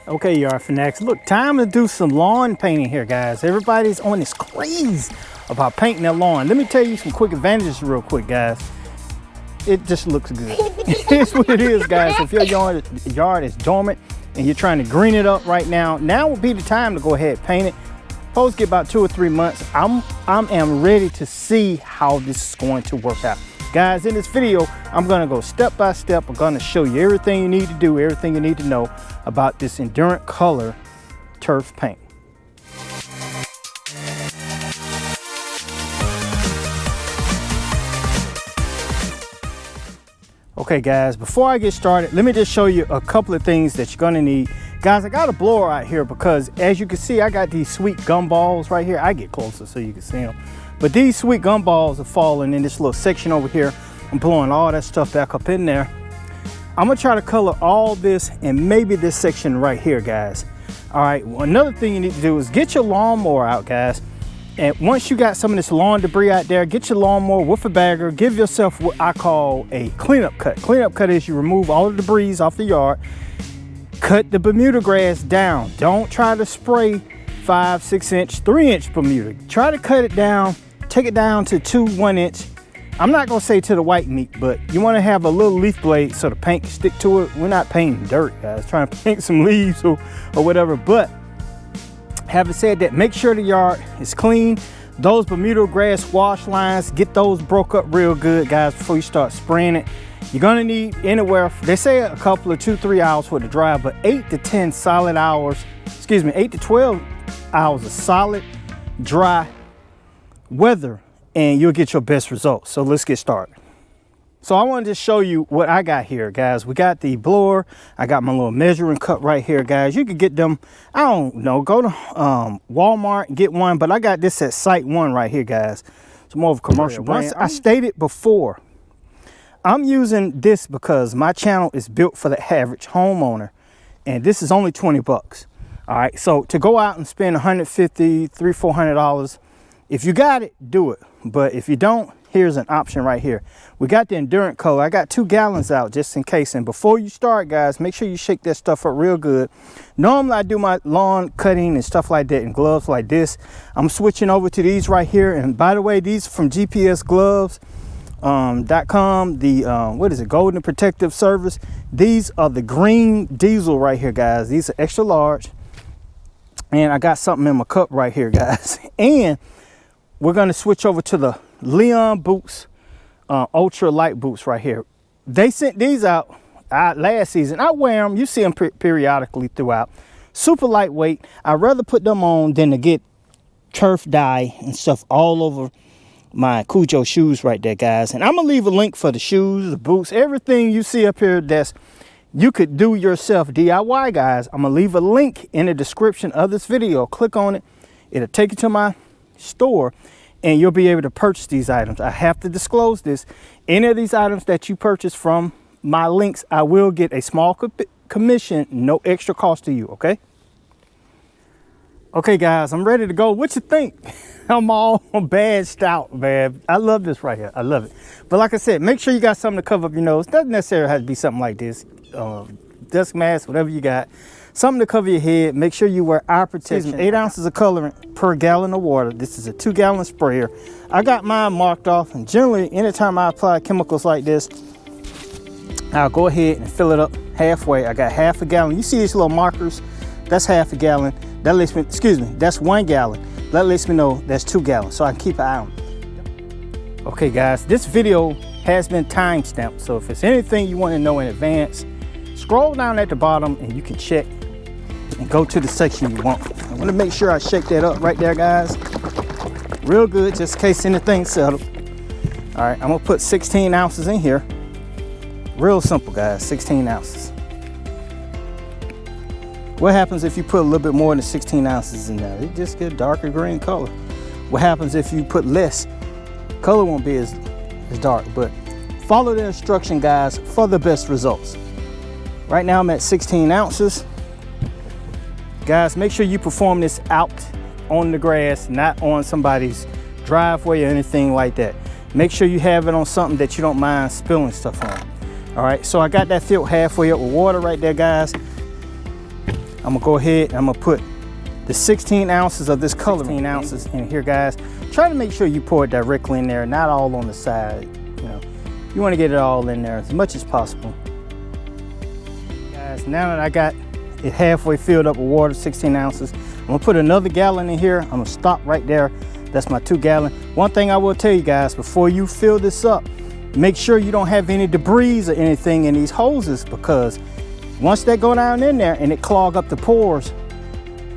Okay, yard fanatics, look, time to do some lawn painting here, guys. Everybody's on this craze about painting their lawn. Let me tell you some quick advantages real quick, guys. It just looks good. It's what it is, guys. If your yard is dormant and you're trying to green it up right now, now would be the time to go ahead and paint it. Supposed to get about 2 or 3 months. I am ready to see how this is going to work out. Guys, in this video, I'm gonna go step by step. I'm gonna show you everything you need to do, everything you need to know about this Endurant Color turf paint. Okay guys, before I get started, let me just show you a couple of things that you're gonna need. Guys, I got a blower out here because as you can see, I got these sweet gumballs right here. I get closer so you can see them. But these sweet gumballs are falling in this little section over here. I'm blowing all that stuff back up in there. I'm gonna try to color all this and maybe this section right here, guys. All right, well, another thing you need to do is get your lawnmower out, guys. And once you got some of this lawn debris out there, get your lawnmower with a bagger, give yourself what I call a cleanup cut. Cleanup cut is you remove all the debris off the yard, cut the Bermuda grass down. Don't try to spray 5, 6 inch, 3 inch Bermuda. Try to cut it down, take it down to 2 1 inch. I'm not gonna say to the white meat, but you wanna have a little leaf blade so the paint can stick to it. We're not painting dirt, guys, trying to paint some leaves or whatever. But having said that, make sure the yard is clean. Those Bermuda grass wash lines, get those broke up real good, guys, before you start spraying it. You're gonna need anywhere, they say a couple of 2-3 hours for it to dry, but 8 to 10 solid hours, 8 to 12 hours of solid, dry weather, and you'll get your best results. So let's get started. So I wanted to show you what I got here, guys. We got the blower. I got my little measuring cup right here, guys. You could get them, I don't know, go to Walmart and get one, but I got this at Site One right here, guys. It's more of a commercial brand. Once I stated before, I'm using this because my channel is built for the average homeowner, and this is only 20 bucks. All right, so to go out and spend $150, $300, $400, if you got it, do it. But if you don't, here's an option right here. We got the Endurant Color. I got 2 gallons out just in case. And before you start, guys, make sure you shake that stuff up real good. Normally I do my lawn cutting and stuff like that in gloves like this. I'm switching over to these right here. And by the way, these are from GPSgloves.com, the what is it, Golden Protective Service. These are the green diesel right here, guys. These are extra large. And I got something in my cup right here, guys. And we're going to switch over to the Leon boots, ultra light boots right here. They sent these out last season. I wear them. You see them periodically throughout. Super lightweight. I'd rather put them on than to get turf dye and stuff all over my Cujo shoes right there, guys. And I'm going to leave a link for the shoes, the boots, everything you see up here that's you could do yourself DIY, guys. I'm going to leave a link in the description of this video. Click on it. It'll take you to my store and you'll be able to purchase these items. I have to disclose this. Any of these items that you purchase from my links, I will get a small commission, no extra cost to you, okay? Okay, guys, I'm ready to go. What you think? I'm all badged out, man. I love this right here. I love it. But like I said, make sure you got something to cover up your nose. Doesn't necessarily have to be something like this. Dust mask, whatever you got. Something to cover your head. Make sure you wear eye protection. 8 ounces of colorant per gallon of water. This is a 2-gallon sprayer. I got mine marked off, and generally, anytime I apply chemicals like this, I'll go ahead and fill it up halfway. I got half a gallon. You see these little markers? That's half a gallon. That lets me, that's 1 gallon. That lets me know that's 2 gallons, so I can keep an eye on it. Okay, guys, this video has been time stamped, so if it's anything you want to know in advance, scroll down at the bottom and you can check and go to the section you want. I want to make sure I shake that up right there, guys. Real good, just in case anything settled. All right, I'm gonna put 16 ounces in here. Real simple, guys, 16 ounces. What happens if you put a little bit more than 16 ounces in there? It just get a darker green color. What happens if you put less? Color won't be as dark, but follow the instruction, guys, for the best results. Right now I'm at 16 ounces. Guys, make sure you perform this out on the grass, not on somebody's driveway or anything like that. Make sure you have it on something that you don't mind spilling stuff on. All right, so I got that filled halfway up with water right there, guys. I'm gonna go ahead and I'm gonna put the 16 ounces of this color, 16 ounces in here, guys. Try to make sure you pour it directly in there, not all on the side. You know, you want to get it all in there as much as possible. Guys, now that I got it halfway filled up with water, 16 ounces, I'm gonna put another gallon in here. I'm gonna stop right there. That's my 2 gallon. One thing I will tell you guys, before you fill this up, make sure you don't have any debris or anything in these hoses, because once they go down in there and it clog up the pores,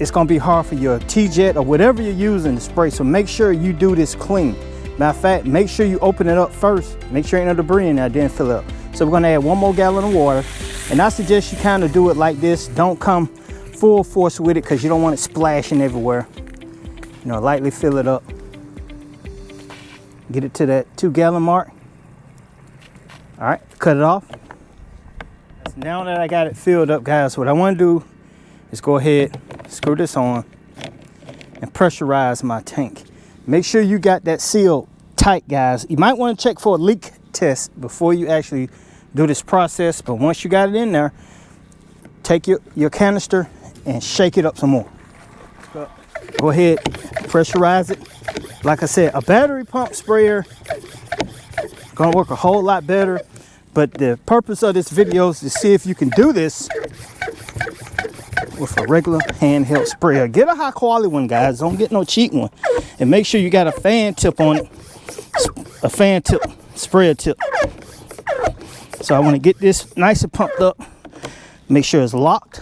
it's gonna be hard for your T-Jet or whatever you're using to spray. So make sure you do this clean. Matter of fact, make sure you open it up first. Make sure ain't no debris in there, then fill it up. So we're gonna add 1 more gallon of water. And I suggest you kind of do it like this. Don't come full force with it, because you don't want it splashing everywhere. You know, lightly fill it up. Get it to that 2 gallon mark. All right, cut it off. Now that I got it filled up, guys, what I want to do is go ahead, screw this on, and pressurize my tank. Make sure you got that seal tight, guys. You might want to check for a leak test before you actually do this process, but once you got it in there, take your canister and shake it up some more. Go ahead, pressurize it. Like I said, a battery pump sprayer gonna work a whole lot better, but the purpose of this video is to see if you can do this with a regular handheld sprayer. Get a high quality one, guys. Don't get no cheap one. And make sure you got a fan tip on it, a fan tip, sprayer tip. So I want to get this nice and pumped up, make sure it's locked.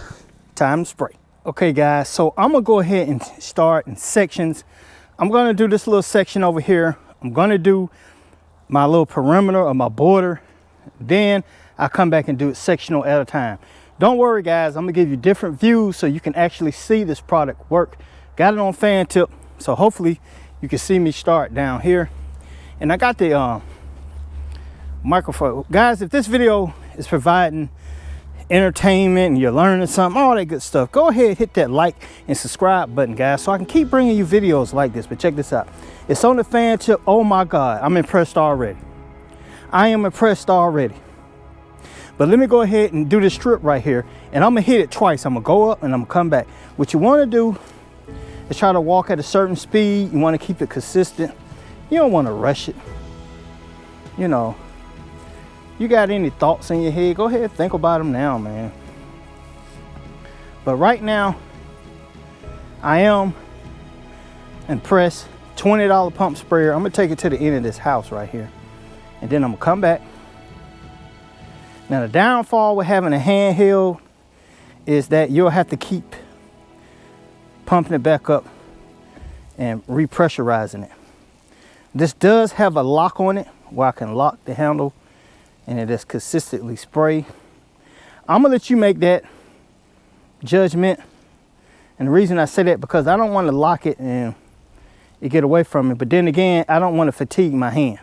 Time to spray. Okay, guys, so I'm gonna go ahead and start in sections. I'm gonna do this little section over here. I'm gonna do my little perimeter or my border. Then I'll come back and do it sectional at a time. Don't worry, guys, I'm gonna give you different views so you can actually see this product work. Got it on fan tip, so hopefully you can see me start down here. And I got the microphone. Guys, if this video is providing entertainment and you're learning something, all that good stuff, go ahead, hit that like and subscribe button, guys, so I can keep bringing you videos like this. But check this out. It's on the fan tip. Oh my God, I'm impressed already. I am impressed already. But let me go ahead and do this strip right here, and I'm gonna hit it twice. I'm gonna go up and I'm gonna come back. What you wanna do is try to walk at a certain speed. You wanna keep it consistent. You don't wanna rush it. You know, you got any thoughts in your head, go ahead, think about them now, man. But right now, I am impressed. $20 pump sprayer. I'm gonna take it to the end of this house right here, and then I'm gonna come back. Now the downfall with having a handheld is that you'll have to keep pumping it back up and repressurizing it. This does have a lock on it where I can lock the handle and it is consistently spray. I'm gonna let you make that judgment. And the reason I say that, because I don't want to lock it and it get away from me, but then again, I don't want to fatigue my hand.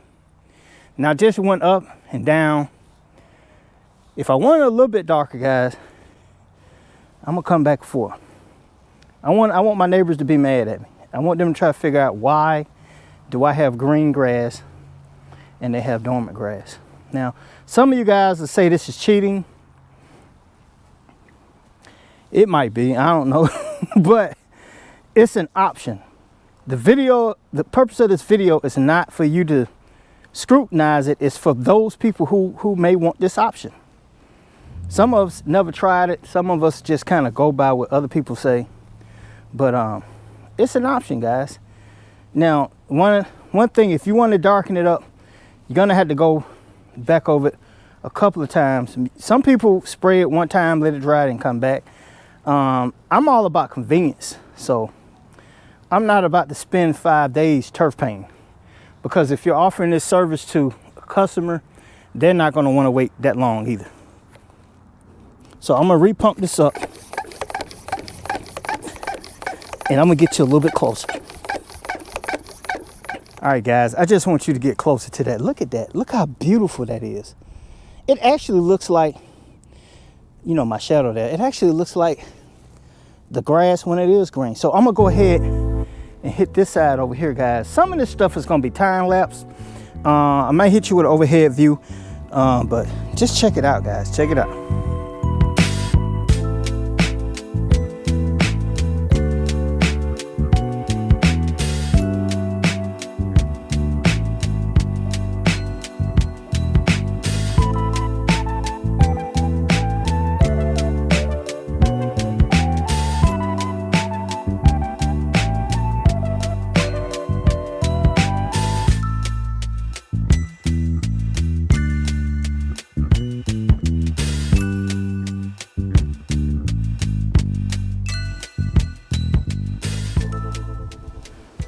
Now just went up and down. If I want it a little bit darker, guys, I'm gonna come back for. I want my neighbors to be mad at me. I want them to try to figure out, why do I have green grass and they have dormant grass? Now, some of you guys will say this is cheating. It might be, I don't know, but it's an option. The purpose of this video is not for you to scrutinize it. It's for those people who may want this option. Some of us never tried it. Some of us just kind of go by what other people say. But it's an option, guys. Now, one thing, if you want to darken it up, you're gonna have to go back over it a couple of times. Some people spray it one time, let it dry, and come back. I'm all about convenience, so I'm not about to spend 5 days turf painting, because if you're offering this service to a customer, they're not going to want to wait that long either. So I'm gonna repump this up, and I'm gonna get you a little bit closer. All right, guys, I just want you to get closer to that. Look at that. Look how beautiful that is. It actually looks like, you know, my shadow there. It actually looks like the grass when it is green. So I'm gonna go ahead and hit this side over here, guys. Some of this stuff is gonna be time lapse. I might hit you with an overhead view, but just check it out, guys. Check it out.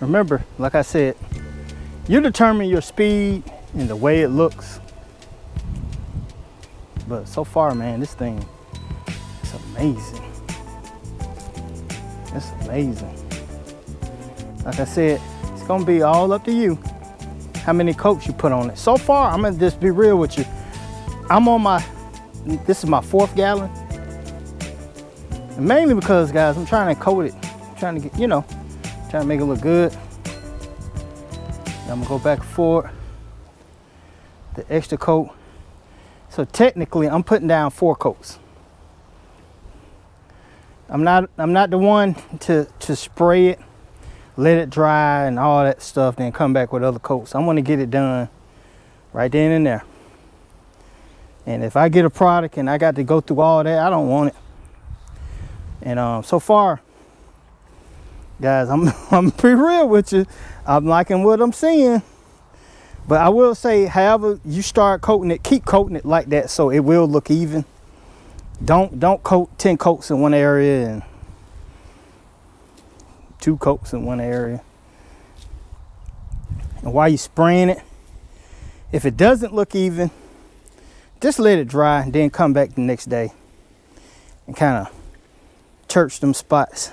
remember, like I said, you determine your speed and the way it looks. But so far, man, this thing is amazing. It's amazing. Like I said, it's gonna be all up to you how many coats you put on it. So far, I'm gonna just be real with you. I'm on this is my 4th gallon. And mainly because, guys, I'm trying to coat it. I'm trying to get, trying to make it look good. I'm gonna go back and forth. The extra coat. So technically, I'm putting down 4 coats. I'm not the one to spray it, let it dry and all that stuff, then come back with other coats. I want to get it done right then and there. And if I get a product and I got to go through all that, I don't want it. And so far, guys, I'm pretty real with you. I'm liking what I'm seeing. But I will say, however you start coating it, keep coating it like that so it will look even. Don't coat 10 coats in one area and 2 coats in one area. And while you're spraying it, if it doesn't look even, just let it dry and then come back the next day and kind of church them spots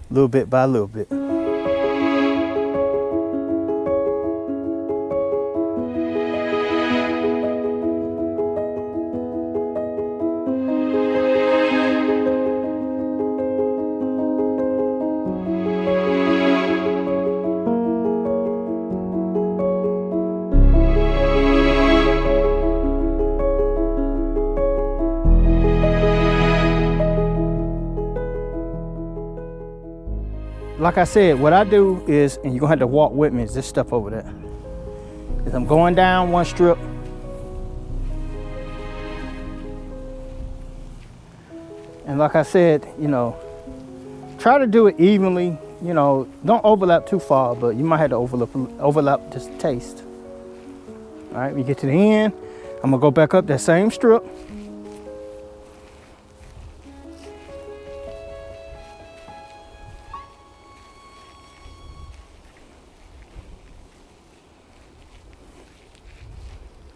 little bit by little bit. Like I said, what I do is, and you're gonna have to walk with me, is this stuff over there. Is I'm going down one strip. And like I said, try to do it evenly. Don't overlap too far, but you might have to overlap just a taste. All right, we get to the end. I'm gonna go back up that same strip.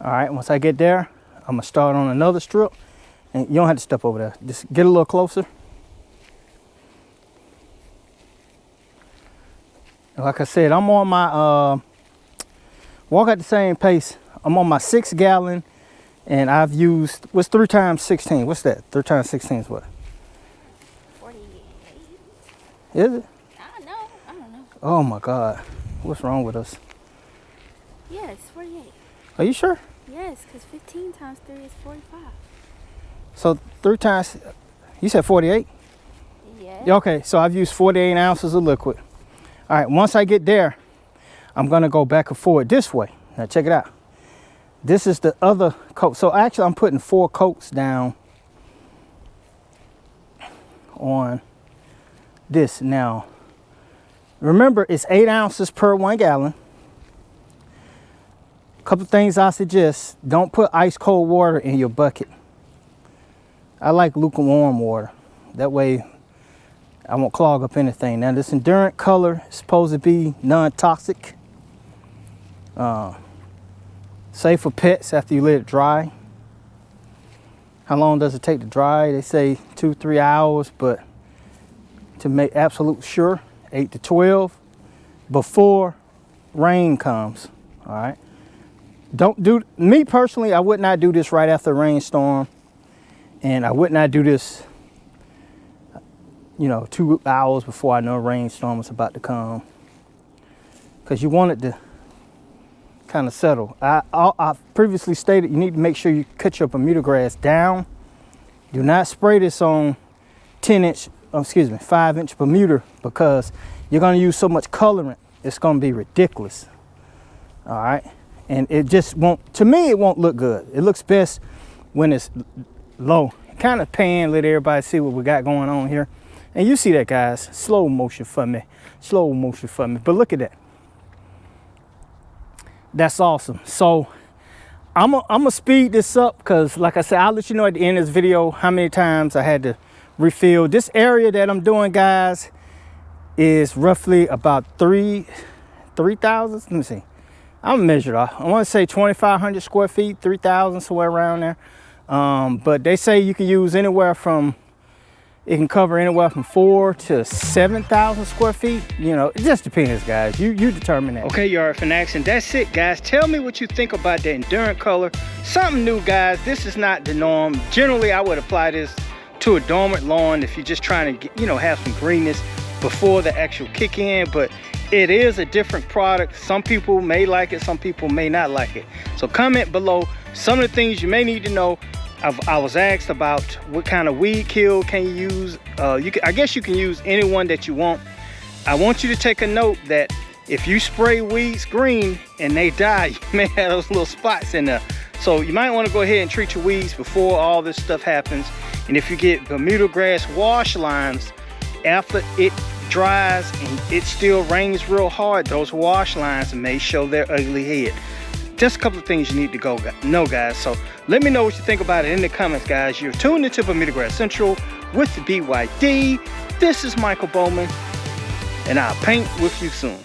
All right, once I get there, I'm gonna start on another strip, and you don't have to step over there. Just get a little closer. And like I said, I'm on my, walk at the same pace. I'm on my 6th gallon, and I've used, what's 3 times 16? What's that? 3 times 16 is what? 48. Is it? I don't know. Oh my God, what's wrong with us? Yeah, it's 48. Are you sure? Yes, because 15 times 3 is 45. So 3 times, you said 48? Yeah. Okay, so I've used 48 ounces of liquid. All right, once I get there, I'm gonna go back and forth this way. Now check it out. This is the other coat. So actually I'm putting 4 coats down on this. Now, remember it's 8 ounces per 1 gallon. Couple things I suggest: don't put ice cold water in your bucket. I like lukewarm water. That way I won't clog up anything. Now this Endurant color is supposed to be non-toxic. Safe for pets after you let it dry. How long does it take to dry? They say 2-3 hours, but to make absolute sure, 8 to 12 before rain comes. All right. Don't do, me personally, I would not do this right after a rainstorm, and I would not do this 2 hours before I know a rainstorm was about to come, because you want it to kind of settle. I previously stated you need to make sure you cut your Bermuda grass down. Do not spray this on 5-inch Bermuda, because you're going to use so much colorant, it's going to be ridiculous. All right. And it just won't, to me, it won't look good. It looks best when it's low. Kind of pan, let everybody see what we got going on here. And you see that, guys. Slow motion for me. Slow motion for me. But look at that. That's awesome. So I'm gonna speed this up, because like I said, I'll let you know at the end of this video how many times I had to refill. This area that I'm doing, guys, is roughly about 3,000. Let me see. I'm measured off. I want to say 2,500 square feet, 3,000, somewhere around there. But they say you can use anywhere from, it can cover anywhere from 4,000 to 7,000 square feet. You know, it just depends, guys. You determine that. Okay, Yard Fanatics, and that's it, guys. Tell me what you think about the Endurant color. Something new, guys. This is not the norm. Generally, I would apply this to a dormant lawn if you're just trying to get, you know, have some greenness before the actual kick in. But it is a different product. Some people may like it, some people may not like it. So comment below some of the things you may need to know. I was asked about what kind of weed kill can you use. I guess you can use any one that you want. I want you to take a note that if you spray weeds green and they die, you may have those little spots in there. So you might want to go ahead and treat your weeds before all this stuff happens. And if you get Bermuda grass wash lines, after it dries and it still rains real hard, those wash lines may show their ugly head. Just a couple of things you need to know, guys. So let me know what you think about it in the comments, guys. You're tuned into Bermuda Grass Central with the BYD. This is Michael Bowman, and I'll paint with you soon.